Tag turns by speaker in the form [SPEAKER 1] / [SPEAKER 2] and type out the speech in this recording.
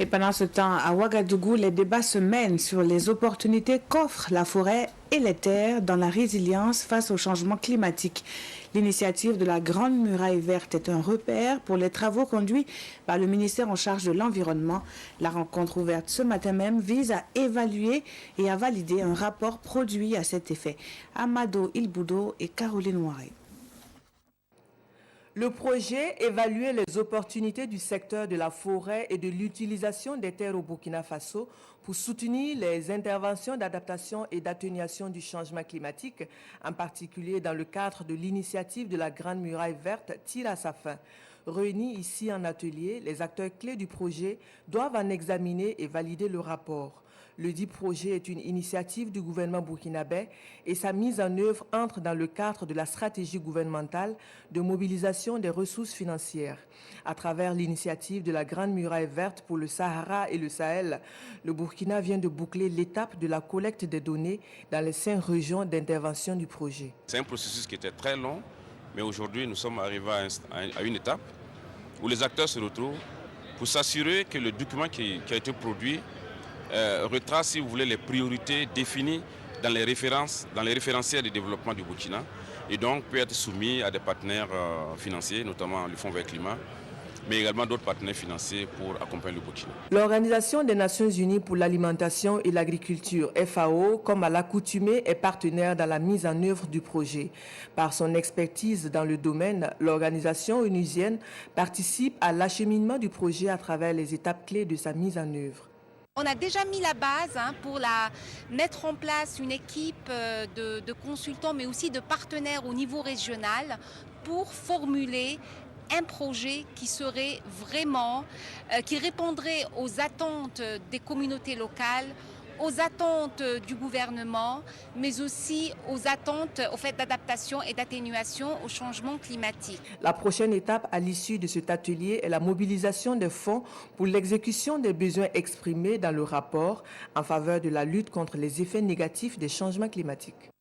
[SPEAKER 1] Et pendant ce temps, à Ouagadougou, les débats se mènent sur les opportunités qu'offrent la forêt et les terres dans la résilience face au changement climatique. L'initiative de la Grande Muraille Verte est un repère pour les travaux conduits par le ministère en charge de l'Environnement. La rencontre ouverte ce matin même vise à évaluer et à valider un rapport produit à cet effet. Amado Ilboudo et Caroline Ouaré.
[SPEAKER 2] Le projet évaluer les opportunités du secteur de la forêt et de l'utilisation des terres au Burkina Faso pour soutenir les interventions d'adaptation et d'atténuation du changement climatique, en particulier dans le cadre de l'initiative de la Grande Muraille Verte, tire à sa fin. Réunis ici en atelier, les acteurs clés du projet doivent en examiner et valider le rapport. Le dit projet est une initiative du gouvernement burkinabé et sa mise en œuvre entre dans le cadre de la stratégie gouvernementale de mobilisation des ressources financières. À travers l'initiative de la Grande Muraille Verte pour le Sahara et le Sahel, le Burkina vient de boucler l'étape de la collecte des données dans les 5 régions d'intervention du projet.
[SPEAKER 3] C'est un processus qui était très long, mais aujourd'hui nous sommes arrivés à une étape où les acteurs se retrouvent pour s'assurer que le document qui a été produit retrace, si vous voulez, les priorités définies dans les référentiels de développement du Burkina et donc peut être soumis à des partenaires financiers, notamment le Fonds vert climat, mais également d'autres partenaires financiers pour accompagner le Burkina.
[SPEAKER 2] L'Organisation des Nations Unies pour l'alimentation et l'agriculture, FAO, comme à l'accoutumée, est partenaire dans la mise en œuvre du projet. Par son expertise dans le domaine, l'organisation onusienne participe à l'acheminement du projet à travers les étapes clés de sa mise en œuvre.
[SPEAKER 4] On a déjà mis la base pour mettre en place une équipe de consultants, mais aussi de partenaires au niveau régional pour formuler un projet qui serait vraiment, qui répondrait aux attentes des communautés locales, aux attentes du gouvernement, mais aussi aux attentes au fait d'adaptation et d'atténuation au changement climatique.
[SPEAKER 2] La prochaine étape à l'issue de cet atelier est la mobilisation des fonds pour l'exécution des besoins exprimés dans le rapport en faveur de la lutte contre les effets négatifs des changements climatiques.